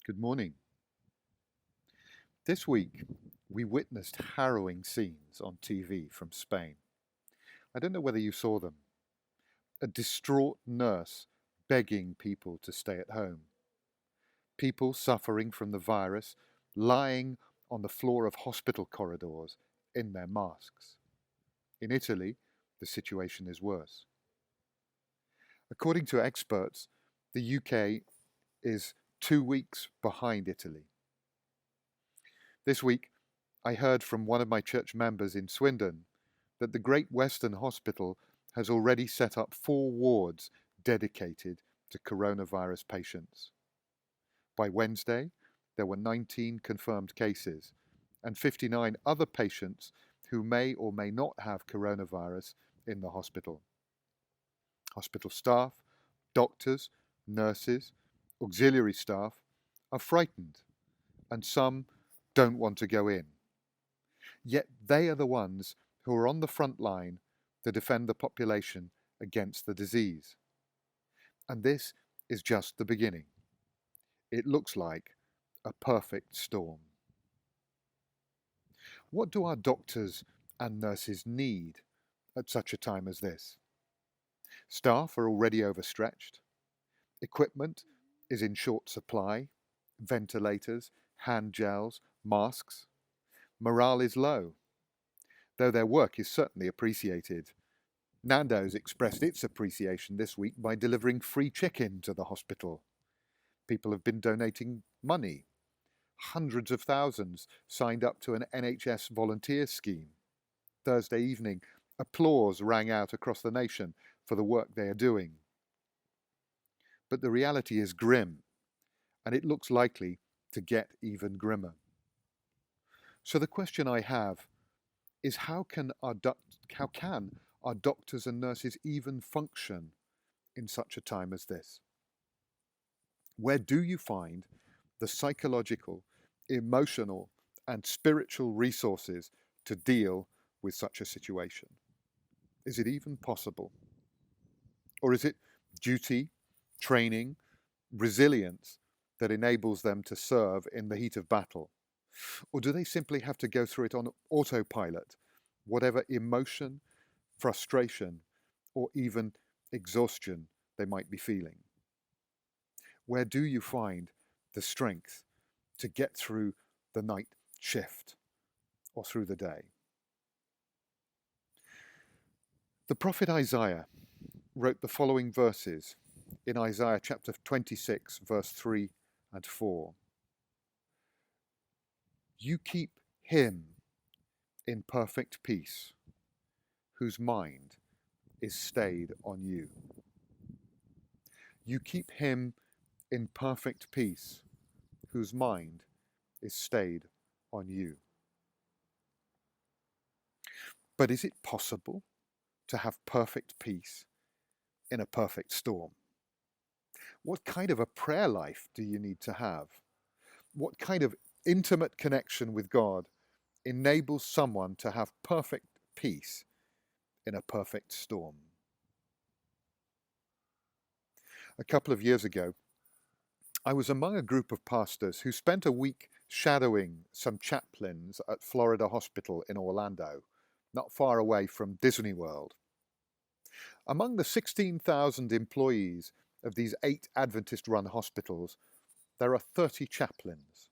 Good morning. This week, we witnessed harrowing scenes on TV from Spain. I don't know whether you saw them. A distraught nurse begging people to stay at home. People suffering from the virus lying on the floor of hospital corridors in their masks. In Italy, the situation is worse. According to experts, the UK is 2 weeks behind Italy. This week, I heard from one of my church members in Swindon that the Great Western Hospital has already set up 4 wards dedicated to coronavirus patients. By Wednesday, there were 19 confirmed cases and 59 other patients who may or may not have coronavirus in the hospital. Hospital staff, doctors, nurses, auxiliary staff are frightened, and some don't want to go in. Yet they are the ones who are on the front line to defend the population against the disease. And this is just the beginning. It looks like a perfect storm. What do our doctors and nurses need at such a time as this? Staff are already overstretched. Equipment is in short supply. Ventilators, hand gels, masks. Morale is low, though their work is certainly appreciated. Nando's expressed its appreciation this week by delivering free chicken to the hospital. People have been donating money. Hundreds of thousands signed up to an NHS volunteer scheme. Thursday evening, applause rang out across the nation for the work they are doing. But the reality is grim, and it looks likely to get even grimmer. So the question I have is how can our doctors and nurses even function in such a time as this? Where do you find the psychological, emotional, and spiritual resources to deal with such a situation? Is it even possible? Or is it duty, training, resilience that enables them to serve in the heat of battle? Or do they simply have to go through it on autopilot, whatever emotion, frustration, or even exhaustion they might be feeling? Where do you find the strength to get through the night shift or through the day? The prophet Isaiah wrote the following verses in Isaiah chapter 26, verse 3 and 4. You keep him in perfect peace, whose mind is stayed on you. You keep him in perfect peace, whose mind is stayed on you. But is it possible to have perfect peace in a perfect storm? What kind of a prayer life do you need to have? What kind of intimate connection with God enables someone to have perfect peace in a perfect storm? A couple of years ago, I was among a group of pastors who spent a week shadowing some chaplains at Florida Hospital in Orlando, not far away from Disney World. Among the 16,000 employees of these 8 Adventist-run hospitals, there are 30 chaplains.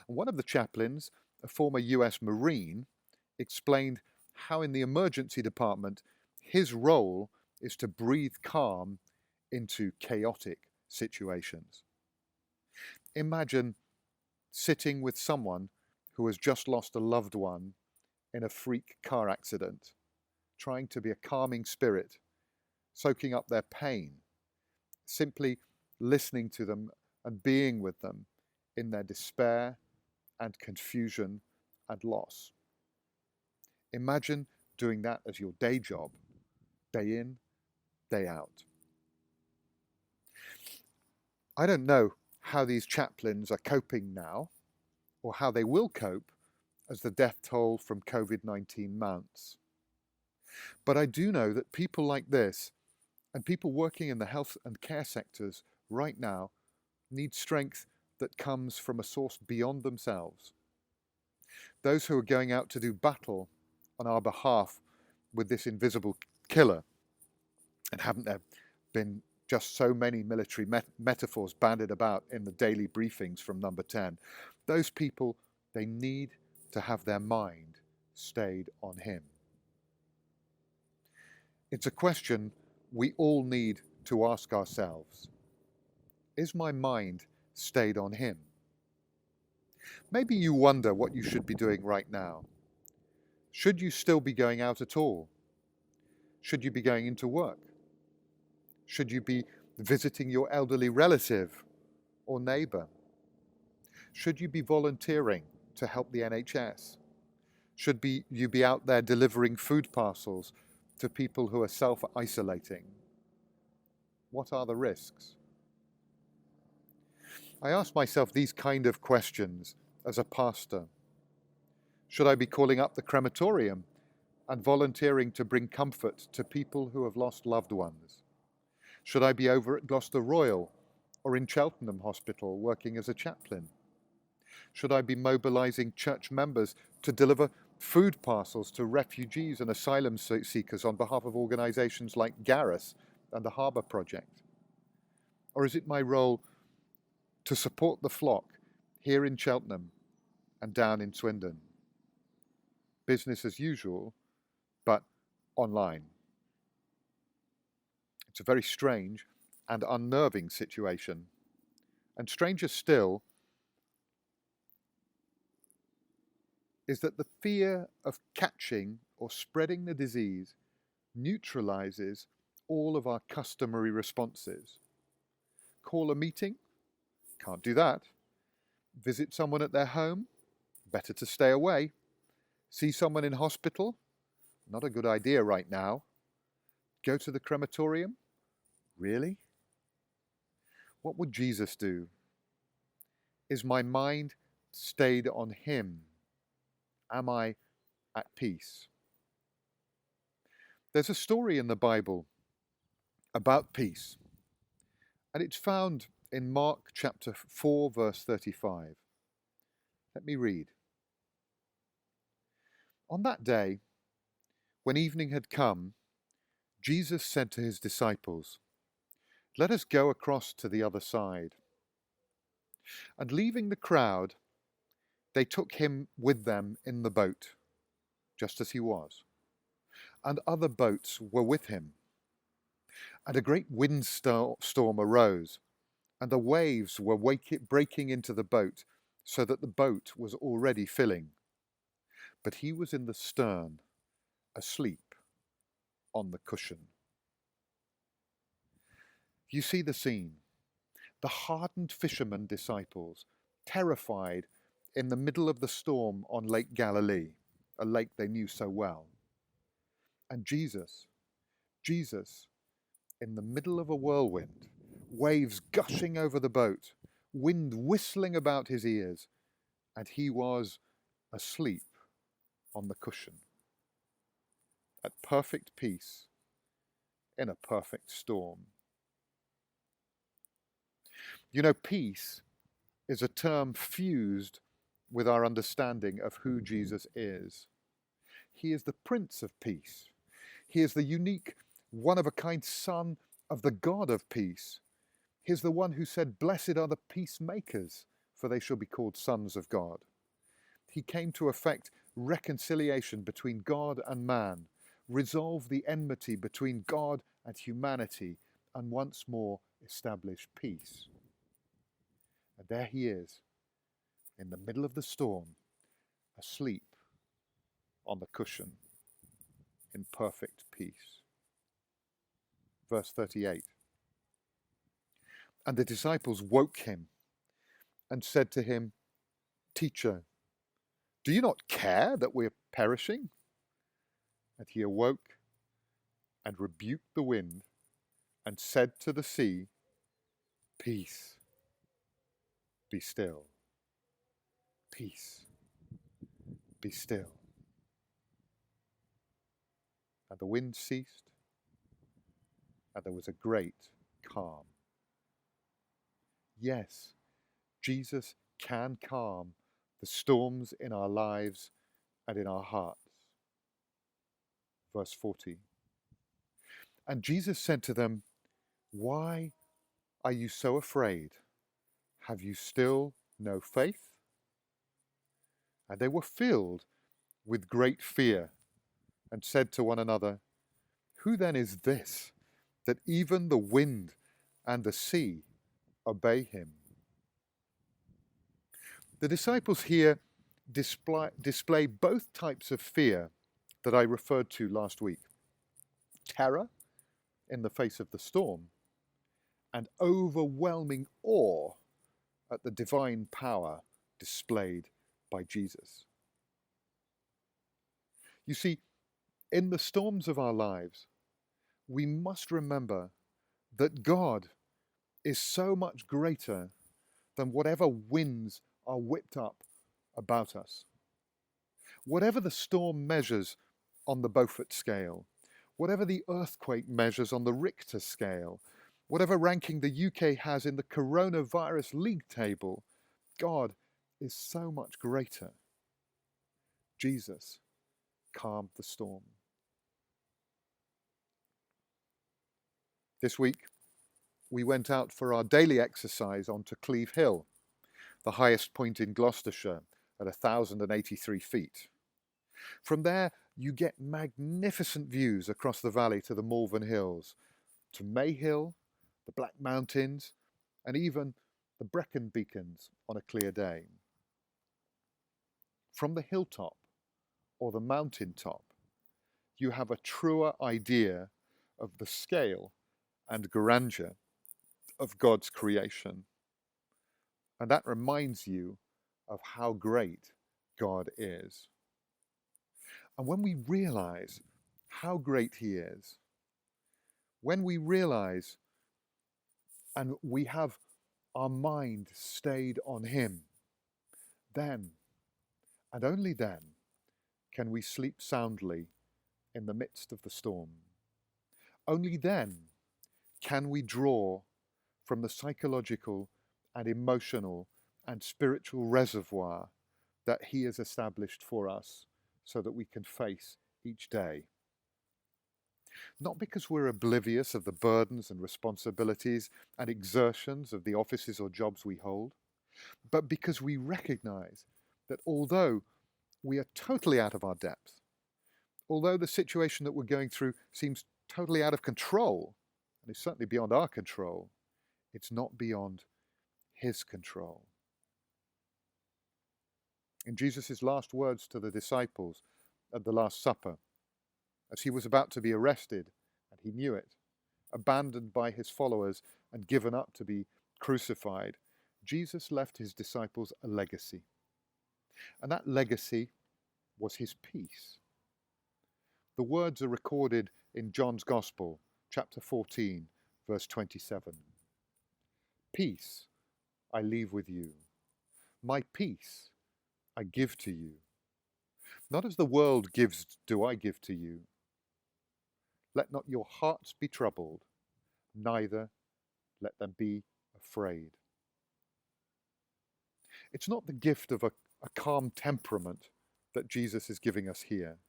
One of the chaplains, a former US Marine, explained how in the emergency department his role is to breathe calm into chaotic situations. Imagine sitting with someone who has just lost a loved one in a freak car accident, trying to be a calming spirit, soaking up their pain, simply listening to them and being with them in their despair and confusion and loss. Imagine doing that as your day job, day in, day out. I don't know how these chaplains are coping now, or how they will cope as the death toll from COVID-19 mounts. But I do know that people like this, and people working in the health and care sectors right now, need strength that comes from a source beyond themselves. Those who are going out to do battle on our behalf with this invisible killer, and haven't there been just so many military metaphors bandied about in the daily briefings from Number 10? Those people, they need to have their mind stayed on him. It's a question we all need to ask ourselves. Is my mind stayed on him? Maybe you wonder what you should be doing right now. Should you still be going out at all? Should you be going into work? Should you be visiting your elderly relative or neighbour? Should you be volunteering to help the NHS? Should you be out there delivering food parcels to people who are self-isolating? What are the risks? I ask myself these kind of questions as a pastor. Should I be calling up the crematorium and volunteering to bring comfort to people who have lost loved ones? Should I be over at Gloucester Royal or in Cheltenham Hospital working as a chaplain? Should I be mobilising church members to deliver food parcels to refugees and asylum seekers on behalf of organisations like Gareth and the Harbour Project? Or is it my role to support the flock here in Cheltenham and down in Swindon? Business as usual, but online. It's a very strange and unnerving situation. And stranger still is that the fear of catching or spreading the disease neutralizes all of our customary responses. Call a meeting? Can't do that. Visit someone at their home? Better to stay away. See someone in hospital? Not a good idea right now. Go to the crematorium? Really? What would Jesus do? Is my mind stayed on him? Am I at peace? There's a story in the Bible about peace, and it's found in Mark chapter 4, verse 35. Let me read. On that day, when evening had come, Jesus said to his disciples, "Let us go across to the other side." And leaving the crowd, they took him with them in the boat, just as he was. And other boats were with him. And a great windstorm arose, and the waves were breaking into the boat, so that the boat was already filling. But he was in the stern, asleep on the cushion. You see the scene. The hardened fishermen disciples, terrified in the middle of the storm on Lake Galilee, a lake they knew so well. And Jesus, in the middle of a whirlwind, waves gushing over the boat, wind whistling about his ears, and he was asleep on the cushion, at perfect peace in a perfect storm. You know, peace is a term fused with our understanding of who Jesus is. He is the Prince of Peace. He is the unique, one-of-a-kind Son of the God of peace. He is the one who said, "Blessed are the peacemakers, for they shall be called sons of God." He came to effect reconciliation between God and man, resolve the enmity between God and humanity, and once more establish peace. And there he is, in the middle of the storm, asleep on the cushion, in perfect peace. Verse 38. And the disciples woke him and said to him, "Teacher, do you not care that we are perishing?" And he awoke and rebuked the wind and said to the sea, "Peace, be still. Peace, be still." And the wind ceased, and there was a great calm. Yes, Jesus can calm the storms in our lives and in our hearts. Verse 40. And Jesus said to them, "Why are you so afraid? Have you still no faith?" And they were filled with great fear and said to one another, "Who then is this, that even the wind and the sea obey him?" The disciples here display both types of fear that I referred to last week. Terror in the face of the storm, and overwhelming awe at the divine power displayed by Jesus. You see, in the storms of our lives, we must remember that God is so much greater than whatever winds are whipped up about us. Whatever the storm measures on the Beaufort scale, whatever the earthquake measures on the Richter scale, whatever ranking the UK has in the coronavirus league table, God is so much greater. Jesus calmed the storm. This week, we went out for our daily exercise onto Cleve Hill, the highest point in Gloucestershire at 1,083 feet. From there, you get magnificent views across the valley to the Malvern Hills, to Mayhill, the Black Mountains, and even the Brecon Beacons on a clear day. From the hilltop or the mountain top, you have a truer idea of the scale and grandeur of God's creation. And that reminds you of how great God is. And when we realize how great He is, when we realize and we have our mind stayed on Him, then, and only then, can we sleep soundly in the midst of the storm. Only then can we draw from the psychological and emotional and spiritual reservoir that He has established for us so that we can face each day. Not because we're oblivious of the burdens and responsibilities and exertions of the offices or jobs we hold, but because we recognize that although we are totally out of our depth, although the situation that we're going through seems totally out of control, and is certainly beyond our control, it's not beyond His control. In Jesus' last words to the disciples at the Last Supper, as He was about to be arrested, and He knew it, abandoned by His followers and given up to be crucified, Jesus left His disciples a legacy. And that legacy was His peace. The words are recorded in John's Gospel, chapter 14, verse 27. "Peace I leave with you. My peace I give to you. Not as the world gives do I give to you. Let not your hearts be troubled, neither let them be afraid." It's not the gift of a calm temperament that Jesus is giving us here,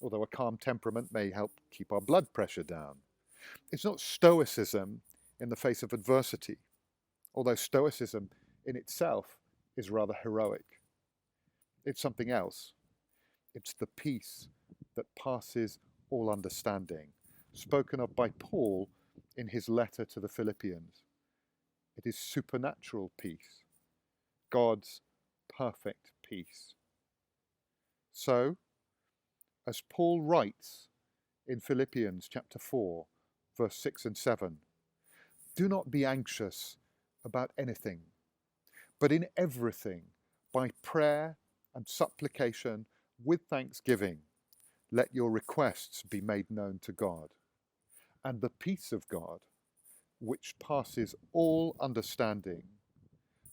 although a calm temperament may help keep our blood pressure down. It's not stoicism in the face of adversity, although stoicism in itself is rather heroic. It's something else. It's the peace that passes all understanding, spoken of by Paul in his letter to the Philippians. It is supernatural peace, God's perfect peace. So, as Paul writes in Philippians chapter 4, verse 6 and 7, "Do not be anxious about anything, but in everything, by prayer and supplication with thanksgiving, let your requests be made known to God. And the peace of God, which passes all understanding,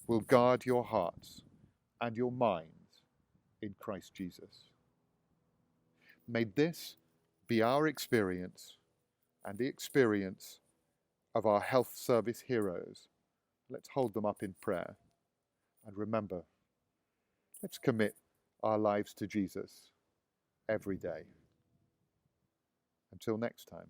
will guard your hearts and your minds in Christ Jesus." May this be our experience and the experience of our health service heroes. Let's hold them up in prayer. And remember, let's commit our lives to Jesus every day. Until next time.